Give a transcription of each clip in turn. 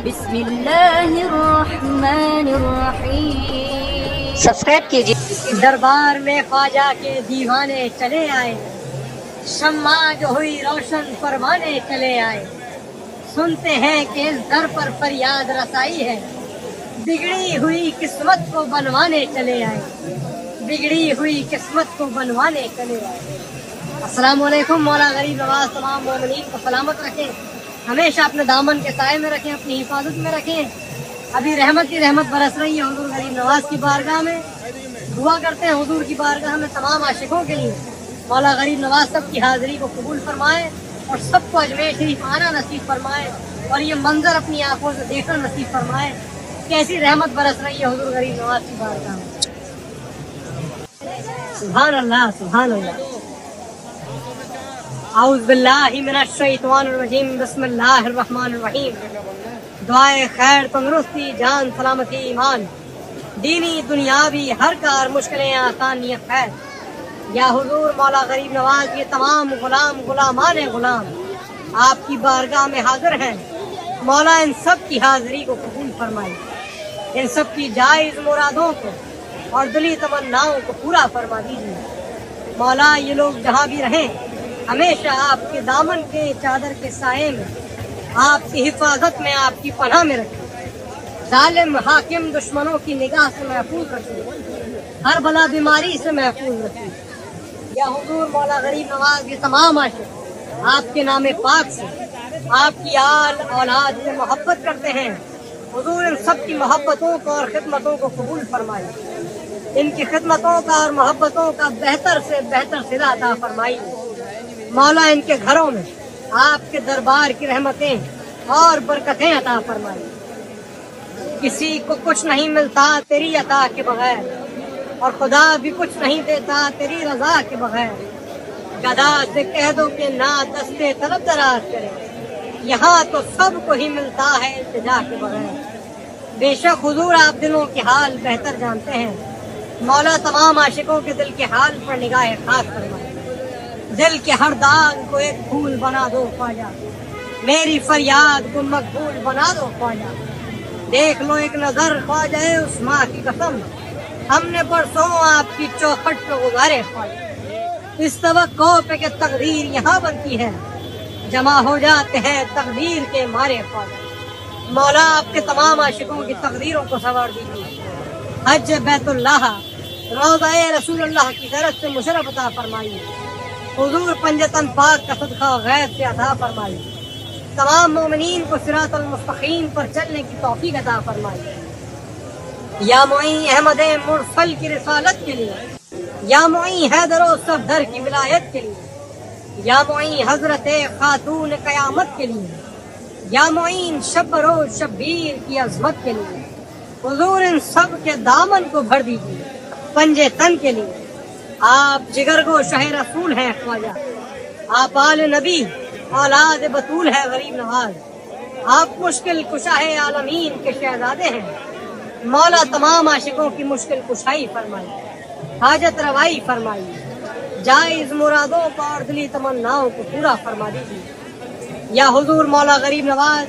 بسم اللہ الرحمن الرحیم۔ سبسکرائب کیجیے۔ دربار میں خواجہ کے دیوانے چلے آئے، شمع جو ہوئی روشن پروانے چلے آئے۔ سنتے ہیں کہ اس در پر فریاد رسائی ہے، بگڑی ہوئی قسمت کو بنوانے چلے آئے، بگڑی ہوئی قسمت کو بنوانے چلے آئے۔ السلام علیکم۔ مولا غریب نواز تمام مومنین کو سلامت رکھیں، ہمیشہ اپنے دامن کے سائے میں رکھیں، اپنی حفاظت میں رکھیں۔ ابھی رحمت کی رحمت برس رہی ہے حضور غریب نواز کی بارگاہ میں۔ دعا کرتے ہیں حضور کی بارگاہ میں تمام عاشقوں کے لیے مولا غریب نواز سب کی حاضری کو قبول فرمائے اور سب کو اجمیر شریف آنا نصیب فرمائے اور یہ منظر اپنی آنکھوں سے دیکھنا نصیب فرمائے۔ کیسی رحمت برس رہی ہے حضور غریب نواز کی بارگاہ میں۔ سبحان اللہ، سبحان اللہ۔ اعوذ باللہ من الشیطان الرجیم، بسم اللہ الرحمن الرحیم۔ دعائے خیر، تندرستی، جان، سلامتی، ایمان، دینی دنیاوی ہر کار، مشکلیں آسان، نیت خیر۔ یا حضور مولا غریب نواز یہ تمام غلام غلامان غلام آپ کی بارگاہ میں حاضر ہیں، مولا ان سب کی حاضری کو قبول فرمائے، ان سب کی جائز مرادوں کو اور دلی تمناؤں کو پورا فرما دیجیے۔ مولا یہ لوگ جہاں بھی رہیں ہمیشہ آپ کے دامن کے چادر کے سائے میں، آپ کی حفاظت میں، آپ کی پناہ میں رکھیں۔ ظالم حاکم دشمنوں کی نگاہ سے محفوظ رکھیں، ہر بلا بیماری سے محفوظ رکھیں۔ یا حضور مولا غریب نواز یہ تمام عاشق آپ کے نام پاک سے، آپ کی آل اولاد سے محبت کرتے ہیں، حضور ان سب کی محبتوں کو اور خدمتوں کو قبول فرمائے، ان کی خدمتوں کا اور محبتوں کا بہتر سے بہتر صلہ عطا فرمائی۔ مولا ان کے گھروں میں آپ کے دربار کی رحمتیں اور برکتیں عطا فرمائی۔ کسی کو کچھ نہیں ملتا تیری عطا کے بغیر، اور خدا بھی کچھ نہیں دیتا تیری رضا کے بغیر۔ گدا سے کہہ دو کہ نہ دستے طلب دراز کرے، یہاں تو سب کو ہی ملتا ہے التجا کے بغیر۔ بے شک حضور آپ دلوں کے حال بہتر جانتے ہیں، مولا تمام عاشقوں کے دل کے حال پر نگاہ خاص فرمائے۔ دل کے ہر داغ کو ایک پھول بنا دو خواجہ، میری فریاد کو مقبول بنا دو خواجہ۔ دیکھ لو ایک نظر خواجہ اس ماں کی قسم، ہم نے برسوں آپ کی چوکھٹ پہ گزارے خواجہ۔ اس توقع پہ کہ تقدیر یہاں بنتی ہے، جمع ہو جاتے ہیں تقدیر کے مارے خواجہ۔ مولا آپ کے تمام عاشقوں کی تقدیروں کو سنوار دیجیے۔ حج بیت اللہ، روضہ رسول اللہ کی زیارت سے مشرف عطا فرمائیے۔ حضور پنجتن پاک کا صدقہ غیب سے عطا فرمائیے۔ تمام مومنین کو صراط المستقیم پر چلنے کی توفیق عطا فرمائیے۔ یا معین احمد مرسل کی رسالت کے لیے، یا معین حیدر و صفدر کی ولایت کے لیے، یا معین حضرت خاتون قیامت کے لیے، یا معین شب روز شبیر کی عظمت کے لیے، حضور ان سب کے دامن کو بھر دیجیے پنجے تن کے لیے۔ آپ جگر گو شہ رسول ہیں خواجہ، آپ آل نبی اولاد بطول ہے غریب نواز، آپ مشکل کشا عالمین کے شہزادے ہیں۔ مولا تمام عاشقوں کی مشکل کشائی فرمائی، حاجت روائی فرمائی، جائز مرادوں کو اور دلی تمناؤں کو پورا فرما دیجیے۔ یا حضور مولا غریب نواز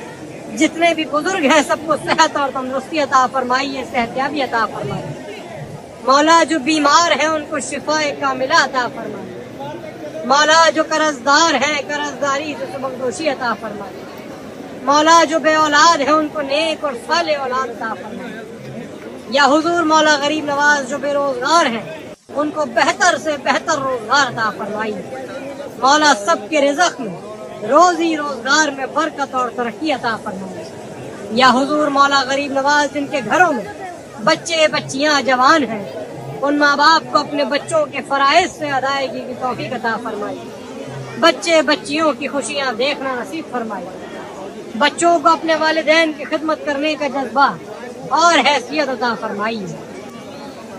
جتنے بھی بزرگ ہیں سب کو صحت اور تندرستی عطا فرمائیے، صحت یابی عطا فرمائیے۔ مولا جو بیمار ہیں ان کو شفا کاملہ عطا فرمائیے۔ مولا جو قرضدار ہیں قرضداری سے سبکدوشی عطا فرمائیے۔ مولا جو بے اولاد ہیں ان کو نیک اور صالح اولاد عطا فرمائیے۔ یا حضور مولا غریب نواز جو بے روزگار ہیں ان کو بہتر سے بہتر روزگار عطا فرمائیے۔ مولا سب کے رزق میں، روزی روزگار میں برکت اور ترقی عطا فرمائیے۔ یا حضور مولا غریب نواز جن کے گھروں میں بچے بچیاں جوان ہیں ان ماں باپ کو اپنے بچوں کے فرائض سے ادائیگی کی توفیق عطا فرمائیے۔ بچے بچیوں کی خوشیاں دیکھنا نصیب فرمائیے۔ بچوں کو اپنے والدین کی خدمت کرنے کا جذبہ اور حیثیت عطا فرمائیے۔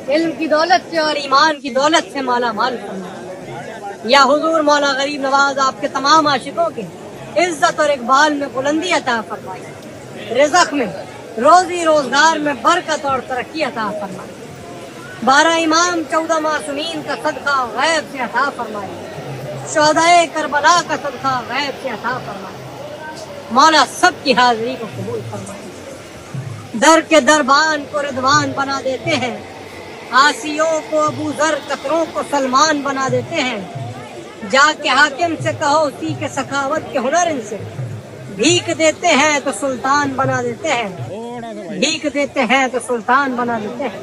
علم کی دولت سے اور ایمان کی دولت سے مالا مال فرمائیے۔ یا حضور مولا غریب نواز آپ کے تمام عاشقوں کے عزت اور اقبال میں بلندی عطا فرمائیے، رزق میں، روزی روزگار میں برکت اور ترقی عطا فرمائیے۔ 12 امام 14 معصومین کا صدقہ غیب سے عطا فرمائیے، شہدائے کربلا کا صدقہ غیب سے عطا فرمائیے۔ مولا سب کی حاضری کو قبول فرمائیے۔ در کے دربان کو رضوان بنا دیتے ہیں، آسیوں کو ابو ذر، قطروں کو سلمان بنا دیتے ہیں۔ جا کے حاکم سے کہو اسی کے سخاوت کے ہنر ان سے، بھیک دیتے ہیں تو سلطان بنا دیتے ہیں، بھیک دیتے ہیں تو سلطان بنا دیتے ہیں۔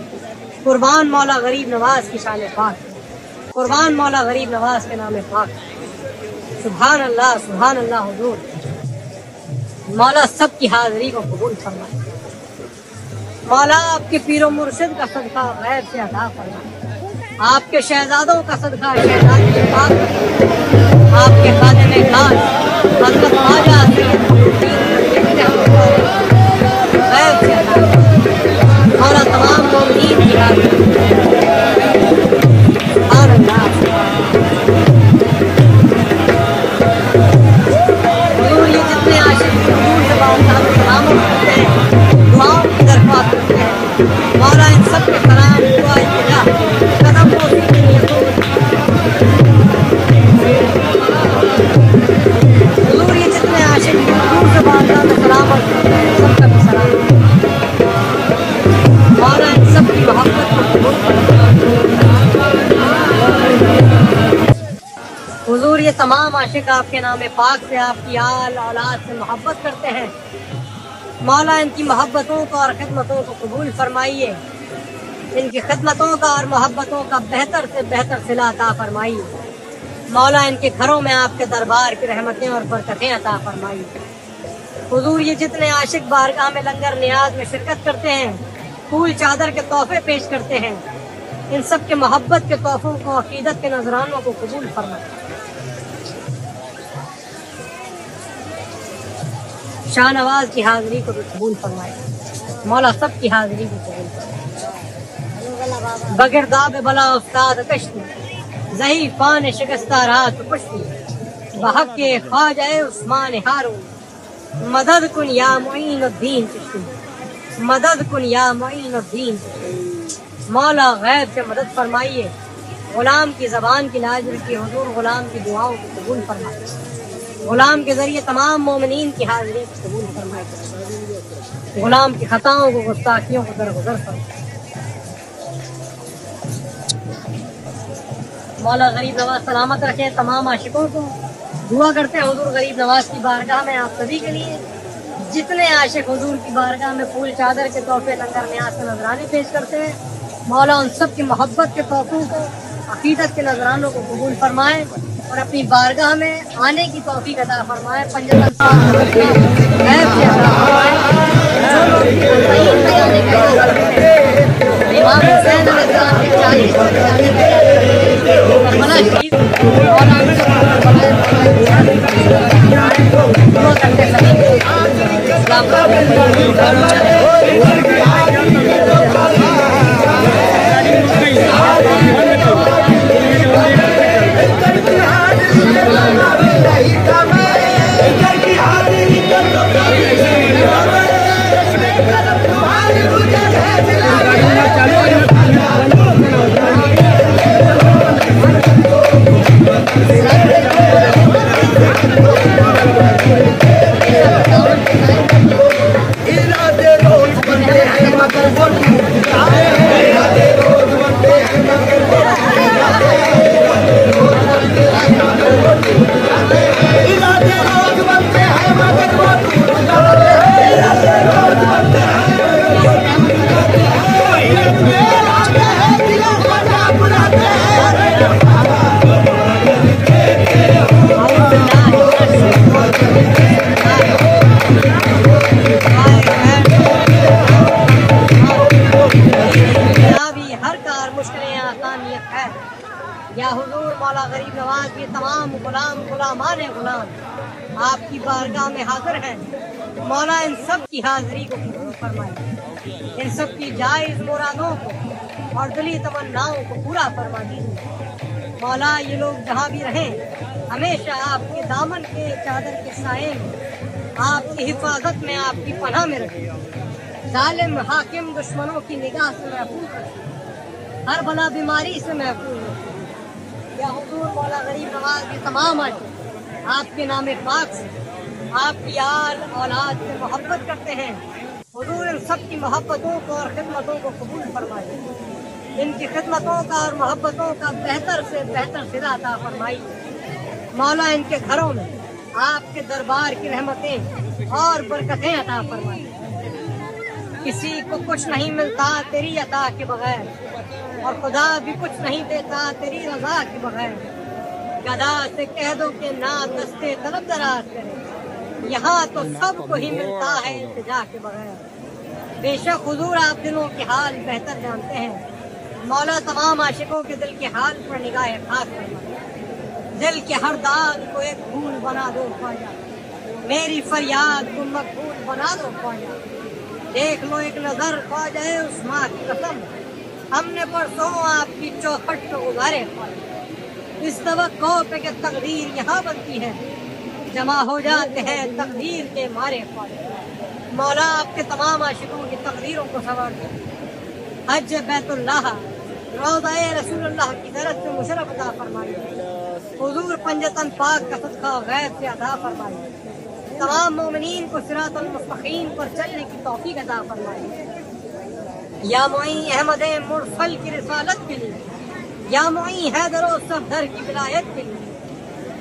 قربان مولا غریب نواز کی شان پاک، قربان مولا غریب نواز کے نام پاک۔ سبحان اللہ حضور، مولا سب کی حاضری کو قبول فرمائے، مولا آپ کے پیر و مرشد کا صدقہ غیر سے عطا فرمائے، آپ کے شہزادوں کا صدقہ شہزاد کے پاک فرمائے، آپ کے خادم کاج حضرت خواجہ سید غیر سے عطا فرمائے، مولا تمام مومنین کی حاضری۔ سبحان اللہ، حضور یہ جتنے عاشق حضور سے بارگاہ میں سلام کرتے ہیں، دعاؤں کی درخواست کرتے ہیں، مولا ان سب کے سلام دعا التجا قدم کو اسی نیتوں حضور یہ جتنے عاشق حضور سے بارگاہ میں سلام کرتے ہیں، سب کا بھی سلام مولا ان سب کی محبت کو قبول فرمائے۔ حضور یہ تمام عاشق آپ کے نام پاک سے، آپ کی آل اولاد سے محبت کرتے ہیں، مولا ان کی محبتوں کو اور خدمتوں کو قبول فرمائیے، ان کی خدمتوں کا اور محبتوں کا بہتر سے بہتر صلہ عطا فرمائیے، مولا ان کے گھروں میں آپ کے دربار کی رحمتیں اور برکتیں عطا فرمائیے۔ حضور یہ جتنے عاشق بارگاہ میں لنگر نیاز میں شرکت کرتے ہیں، پھول چادر کے تحفے پیش کرتے ہیں، ان سب کے محبت کے تحفوں کو، عقیدت کے نذرانوں کو قبول فرمائے، شاہ نواز کی حاضری کو بھی قبول فرمائے، مولا سب کی حاضری کو قبول فرمائے۔ بگرداب بلا استاد کشتی، زہی فان شکستہ رات پشتی، بحق کے خواجہ عثمان ہارون، مدد کن یا معین الدین چشتی، مدد کن یا معین الدین چشتی، مولا غیب سے مدد فرمائیے، غلام کی زبان کی لاج رکھی، حضور غلام کی دعاؤں کو قبول فرمائے، غلام کے ذریعے تمام مومنین کی حاضری کو قبول فرمائے، غلام کی خطاؤں کو، گستاخیوں کو درگزر فرمائے۔ مولا غریب نواز سلامت رکھے تمام عاشقوں کو، دعا کرتے ہیں حضور غریب نواز کی بارگاہ میں آپ سبھی کے لیے، جتنے عاشق حضور کی بارگاہ میں پھول چادر کے تحفے لنگر نیاز کے نذرانے پیش کرتے ہیں، مولا ان سب کی محبت کے تحفوں کو، عقیدت کے نذرانوں کو قبول فرمائے اور اپنی بارگاہ میں آنے کی توفیق عطا فرمائے، پنجتن سال غیب سے عطا فرمائے۔ جو لوگ تئین میں جانے کا ارادہ کرتے ہیں، امام حسین علیہ السلام کے 40 سال جانے کا کربلا شریف مولا ان سب کو کربلا دعا کرتے سبھی اسلام یا حضور مولا غریب نواز یہ تمام غلامان غلام آپ کی بارگاہ میں حاضر ہیں، مولا ان سب کی حاضری کو قبول فرمائے، ان سب کی جائز مرادوں کو اور دلی تمناؤں کو پورا فرما دیجیے، مولا یہ لوگ جہاں بھی رہیں ہمیشہ آپ کے دامن کے چادر کے سائے میں، آپ کی حفاظت میں، آپ کی پناہ میں رکھیں، ظالم حاکم دشمنوں کی نگاہ سے محفوظ رکھیں، ہر بلا بیماری سے محفوظ رکھیں۔ یا حضور مولا غریب نواز کے تمام عاشق آپ کے نام پاک سے، آپ کی آل اولاد سے محبت کرتے ہیں، हुजूर इन सब की मोहब्बतों को और खिदमतों को कबूल फरमाइए, इनकी खिदमतों का और मोहब्बतों का बेहतर से बेहतर सिला अता फरमाइए। मौला इनके घरों में आपके दरबार की रहमतें और बरकतें अता फरमाइए। किसी को कुछ नहीं मिलता तेरी अता के बगैर, और खुदा भी कुछ नहीं देता तेरी रजा के बगैर। गदा से कह दो कि ना दस्ते तलब दराज करे, यहाँ तो सबको ही मिलता है इल्तिजा के बगैर। बेशक हुजूर आप दिलों के हाल बेहतर जानते हैं। मौला तमाम आशिकों के दिल के हाल पर निगाह खास फरमाइए। दिल के हर दाग को एक फूल बना दो ख्वाजा, मेरी फरियाद को मकबूल बना दो ख्वाजा। देख लो एक नजर ख्वाजा उस माँ की कसम, हमने परसों आपकी चौखट को गुजारे ख्वाजा। इस तवक्को पे कि तकदीर यहाँ बनती है, जमा हो जाते हैं तकदीर के मारे ख्वाजा। मौला आपके तमाम आशिकों की तकदीरों को सवार दो। हज बैतुल्लाह रोज़ाए रसूलुल्लाह की दरद से मुशर्रफ अता फरमाइए। हुजूर पंजतन पाक का सदका गैब से अदा फरमाइए। तमाम मोमिनीन को सिरातुल मुस्तकीम पर चलने की तौफीक अता फरमाइए। या मुई अहमद मुरसल की रिसालत के लिए, या मुई हैदर सफदर की विलायत के लिए,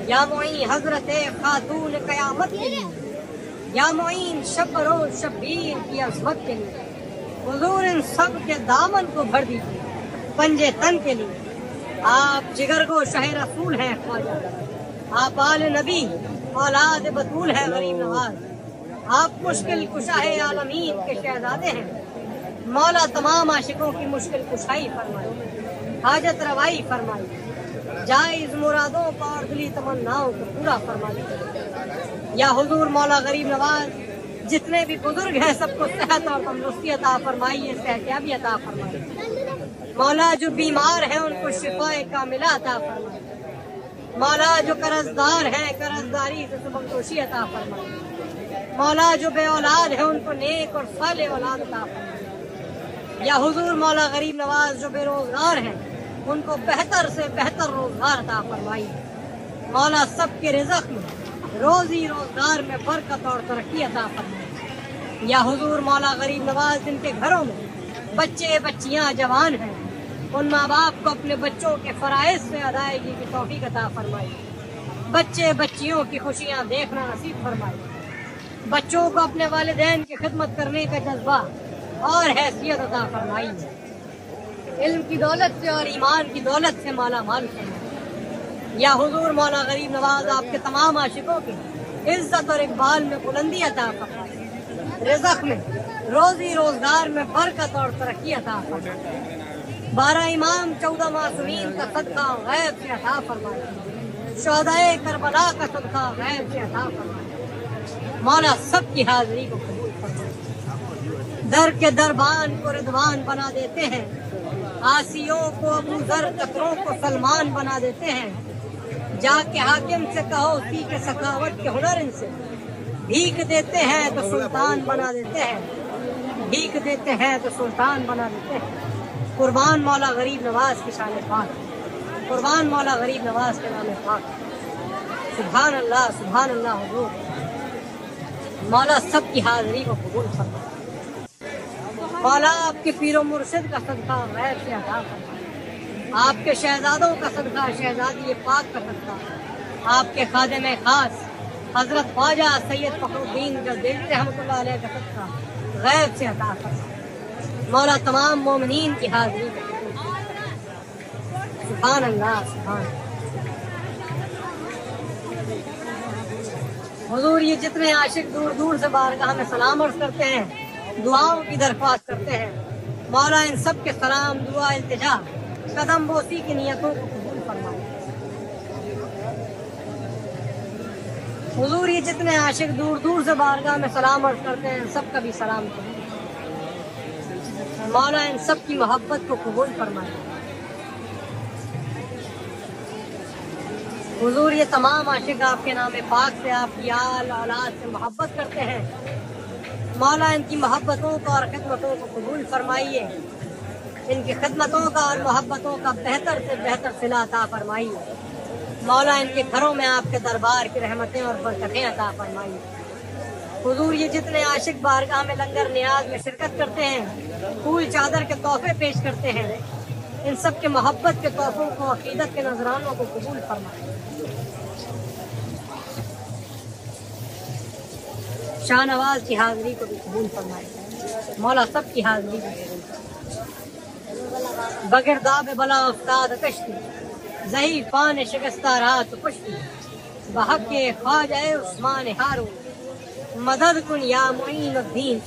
या मुई हजरत खातून कयामत के लिए, या मुईन शब्बरो शब्बीर की अज़मत के लिए। हुजूर इन सब के दामन को भर दीजिए पंजे तन के लिए। आप जिगर को शह रसूल हैं ख्वाजा, आप आल नबी औलाद बतूल है गरीब नवाज। आप मुश्किल कुशाए आलमीन के शहजादे हैं। मौला तमाम आशिकों की मुश्किल कुशाई फरमाई, हाजत रवाई फरमाई, जायज मुरादों को और दिली तमन्नाओं को पूरा फरमाई। या हुजूर मौला गरीब नवाज जितने भी बुजुर्ग हैं सबको सेहत और तंदुरुस्ती अता फरमाइए, सेहतियाबी अता फरमाइए। मौला जो बीमार हैं उनको शिफाए कामिला अता फरमाइए। मौला जो कर्जदार हैं कर्जदारी से सुबहदोशी अता फरमाइए। मौला जो बे औलाद हैं उनको नेक और साले औलाद अता फरमाइए। या हुजूर मौला गरीब नवाज जो बेरोजगार हैं उनको बेहतर से बेहतर रोजगार अता फरमाइए। मौला सबके रिज़्क़ में रोजी रोजगार में बरकत और तरक्की अता फरमाइए। या हुजूर मौला गरीब नवाज जिनके घरों में बच्चे बच्चियां जवान हैं, उन माँ बाप को अपने बच्चों के फराइज से अदायगी की तौफीक अता फरमाइए। बच्चे बच्चियों की खुशियाँ देखना नसीब फरमाइए। बच्चों को अपने वालिदैन की खिदमत करने का जज्बा और हैसियत अता फरमाइए। इल्म की दौलत से और ईमान की दौलत से माला माल फरमाइए। या हुजूर मौला गरीब नवाज आपके तमाम आशिकों की इज्जत और इकबाल में बुलंदी अता फरमाइए। रिज़्क़ में रोजी रोजगार में बरकत और तरक्की अता फरमाइए। 12 इमाम 14 मासूमीन का सदका गैब से अता फरमाइए। शोहदाए करबला का सदका गैब से अता फरमाइए। मौला सबकी हाजिरी को कबूल फरमाइए। दर के दरबान को रिदवान बना देते हैं, आसियों को अबू जर चक्रों को सलमान बना देते हैं। जाके हाकिम से कहो सीख सखावत के हुनर इनसे, भीख देते हैं तो सुल्तान बना देते हैं, भीख देते हैं तो सुल्तान बना देते हैं। कुर्बान मौला गरीब नवाज की शान पाक, कुर्बान मौला गरीब नवाज के नाम पाक। सुभान अल्लाह हुजूर मौला सबकी हाजिरी को कबूल फरमाए। मौला आपके पीरो मुर्शिद का सदका गैब से अता फरमाए। आपके शहजादों का सदका शहजादी पाक का सदका, आपके खादिम खास हजरत ख्वाजा सैयद फखरुद्दीन जरदेरी रहमतुल्लाह अलैह का सदका गैब से अता फरमाए। मौला तमाम मोमिनीन की हाजिरी को कबूल फरमाए। सुभान अल्लाह सुभान। हुजूर ये जितने आशिक दूर दूर से बारगाह में सलाम अर्ज करते हैं, दुआओं की दरख्वास्त करते हैं, मौला इन सब के सलाम दुआ इल्तिजा कदम बोसी की नियतों को कबूल फरमाए। हुजूर ये जितने आशिक दूर दूर से बारगाह में सलाम अर्ज करते हैं सबका भी सलाम कबूल। मौला इन सब की मोहब्बत को कबूल फरमाए। हुजूर ये तमाम आशिक आपके नाम पाक से आपकी आल औलाद से मोहब्बत करते हैं। मौला इनकी मोहब्बतों को और खिदमतों को कबूल फरमाइए। इनकी खिदमतों का और मोहब्बतों का बेहतर से बेहतर सिला अता फरमाइए। मौला इनके घरों में आपके दरबार की रहमतें और बरकतें अता फरमाइए। हुजूर ये जितने आशिक बारगाह में लंगर नियाज में शिरकत करते हैं, फूल चादर के तोहफे पेश करते हैं, इन सब के मोहब्बत के तोहफों को, अकीदत के नजरानों को कबूल फरमाए। शाहनवाज की हाजिरी को भी कबूल फरमाए। मौला सब की हाजिरी को कबूल फरमाए। बगिरदाब बला उस्ताद कश्ती, ज़ही फान शिकस्ता रात पुश्ती, बहक के ख्वाजा उस्मान हारू, मदद कुन या मुईन उद्दीन,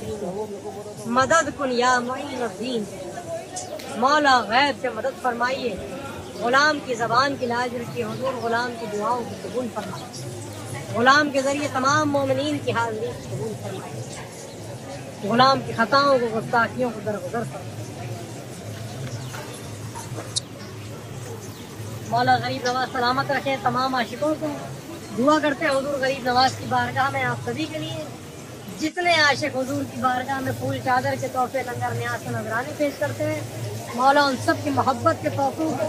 मदद कुन या मुईन उद्दीन। मौला गैब से मदद फरमाइए, गुलाम की ज़बान की लाज रखिए, हुजूर गुलाम की दुआओं को कबूल फरमाइए। गुलाम के ज़रिए तमाम मोमिनीन की हाज़िरी को कबूल फरमाइए। गुलाम की खताओं को, गुस्ताखियों को दरगुजर फरमाइए। मौला गरीब नवाज सलामत रखे तमाम आशिकों को। दुआ करते हैं हुजूर गरीब नवाज की बारगाह में आप सभी के लिए, जितने आशिक हुजूर की बारगाह में फूल चादर के तोहफे, लंगर न्याज के नजराने पेश करते हैं, मौला उन सब की मोहब्बत के तोहफों को,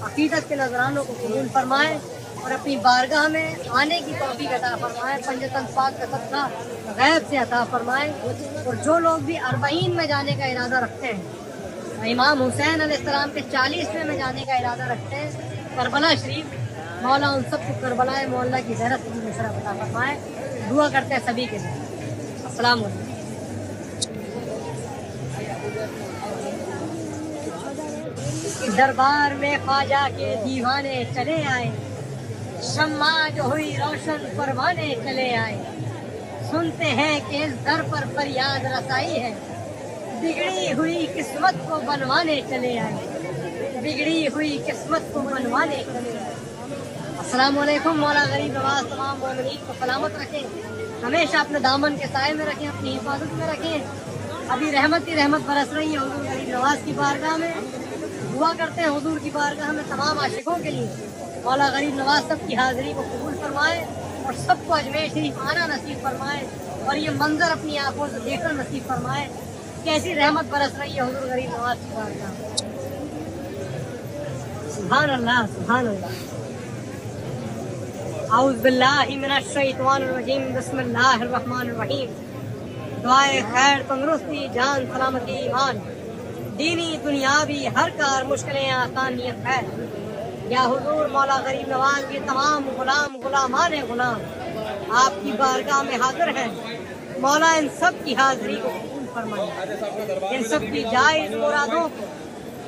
अकीदत के नजरानों को कबूल फरमाए और अपनी बारगाह में आने की तौफीक अता फरमाए। पंजतन पाक का सदका गैब से अता फरमाए। और जो लोग भी अरबईन में जाने का इरादा रखते हैं, इमाम हुसैन अलैहिस्सलाम के 40वें में जाने का इरादा रखते हैं, करबला शरीफ, मौला उन सब को करबलाए मौला की ज़रत की मुशर्रफ अता फरमाए। दुआ करते हैं सभी के लिए। अस्सलाम वालेकुम। दरबार में ख्वाजा के दीवाने चले आए, शम्मा जो हुई रोशन परवाने चले आए। सुनते हैं कि इस दर पर फरियाद रसाई है, बिगड़ी हुई किस्मत को बनवाने चले आए, बिगड़ी हुई किस्मत को बनवाने चले आए। अस्सलाम वालेकुम। मौला गरीब नवाज तमाम मोमिनीन को सलामत रखें, हमेशा अपने दामन के साए में रखें, अपनी हिफाजत में रखें। अभी रहमत ही रहमत बरस रही है हुजूर गरीब नवाज की बारगाह में। दुआ करते हैं हुजूर की बारगाह में तमाम आशिकों के लिए, मौला गरीब नवाज सब की हाजिरी को कबूल फरमाए और सबको अजमेर शरीफ आना नसीब फरमाए और ये मंजर अपनी आंखों से देखकर नसीब फरमाए। कैसी रहमत बरस रही है हुजूर गरीब नवाज की बारगाह में। सुभान अल्लाह, सुभान अल्लाह। औज़ु बिल्लाहि मिनश शैतानिर रजीम, बिस्मिल्लाहिर रहमानिर रहीम। दुआए खैर, तंदुरुस्ती, जान सलामती, ईमान, दीनी दुनियावी हर कार मुश्किलें आसानियत है। या हुजूर मौला गरीब नवाज के तमाम गुलाम गुलामान गुलाम आपकी बारगाह में हाजिर हैं। मौला इन सब की हाजिरी को कबूल फरमाए, इन सब की जायज़ मुरादों को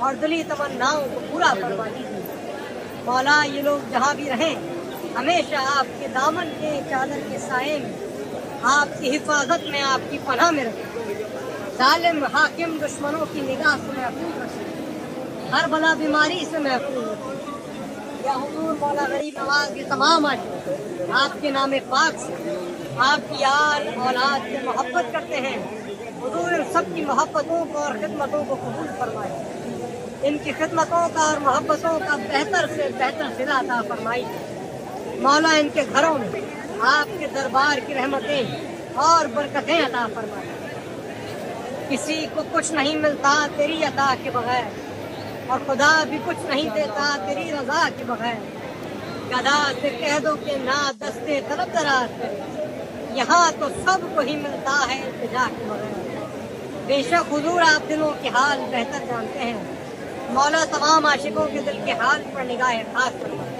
और दिली तमन्नाओं को पूरा फरमा दीजिए। मौला ये लोग जहाँ भी रहें, हमेशा आपके दामन के चादर के साए में, आपकी हिफाजत में, आपकी पनाह में रखें। जालिम हाकिम दुश्मनों की निगाह से महफूज रखें, हर बला बीमारी से महफूज रखें। या हुजूर मौला गरीब नवाज के तमाम आशिक आपके नाम पाक से, आपकी आल औलाद से मोहब्बत करते हैं। हुजूर इन सब की मोहब्बतों को और खिदमतों को कबूल फरमाए, इनकी खिदमतों का और मोहब्बतों का बेहतर से बेहतर सिला अता फरमाई। मौला इनके घरों में आपके दरबार की रहमतें और बरकतें अता फरमाए। किसी को कुछ नहीं मिलता तेरी अता के बगैर, और खुदा भी कुछ नहीं देता तेरी रजा के बगैर। गदा से कह दो कि ना दस्ते तलब दराज करे, यहाँ तो सबको ही मिलता है इल्तिजा के बगैर। बेशक हुजूर आप दिलों के हाल बेहतर जानते हैं। मौला तमाम आशिकों के दिल के हाल पर निगाह खास फरमाए।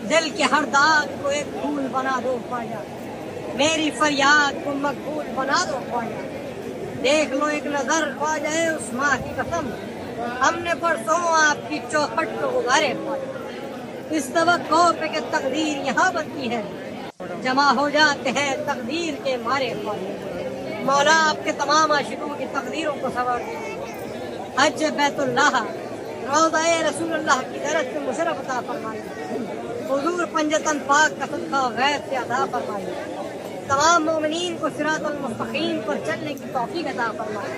दिल के हर दाग को एक फूल बना दो ख्वाजा, मेरी फरियाद को मकबूल बना दो ख्वाजा। देख लो एक नजर ख्वाजा उस माँ की कसम, हमने परसों आपकी चौखट को गुजारे ख्वाजा। इस तवक्को पे कि तकदीर यहाँ बनती है, जमा हो जाते हैं तकदीर के मारे ख्वाजा। मौला आपके तमाम आशिकों की तकदीरों को सवार दीजिए। हज बैतुल्लाह, रौज़ा रसूलुल्लाह की ज़रत से मुशर्रफ अता फरमाइए। हुजूर पंजतन पाक का सदका गैब से अता फरमाइए। तमाम मोमिनीन को सिरातुल मुस्तकीम पर चलने की तौफीक अता फरमाइए।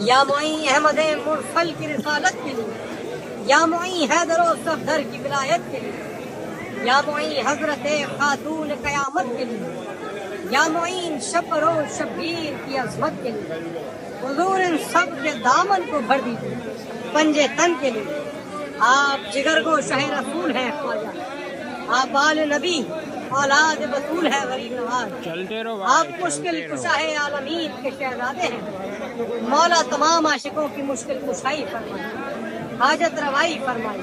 या मुई अहमद मुरसल की रिसालत के लिए, या मुई हैदर सफदर की विलायत के लिए, या मुई हजरत खातून क़यामत के लिए, या मुईन शब्बरो शब्बीर की अज़मत के लिए। हुजूर इन सब के दामन को भर दीजिए पंजे तन के लिए। आप जिगर को शहे रसूल हैं ख्वाजा, आप आल नबी اولاد بطول ہے غریب نواز، چلتے رہو آپ مشکل کشا ہے عالمین کے شہزادے ہیں، مولا تمام عاشقوں کی مشکل کشائی فرمائے، حاجت روائی فرمائے،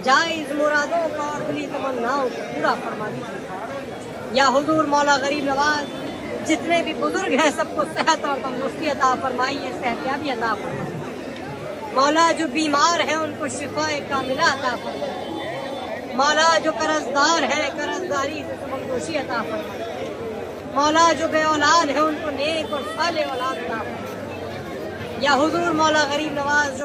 جائز مرادوں کو اور دلی تمناؤں کو پورا فرما دیجیے۔ یا حضور مولا غریب نواز جتنے بھی بزرگ ہیں سب کو صحت اور تندرستی عطا فرمائیے، صحتیابی عطا فرمائیے۔ مولا جو بیمار ہیں ان کو شفاء کاملہ عطا فرمائے، مولا جو قرضدار ہیں قرضداری سے سبکدوشی عطا فرمائے، مولا جو بے اولاد ہیں ان کو نیک اور صالح اولاد عطا فرمائے۔ یا حضور مولا غریب نواز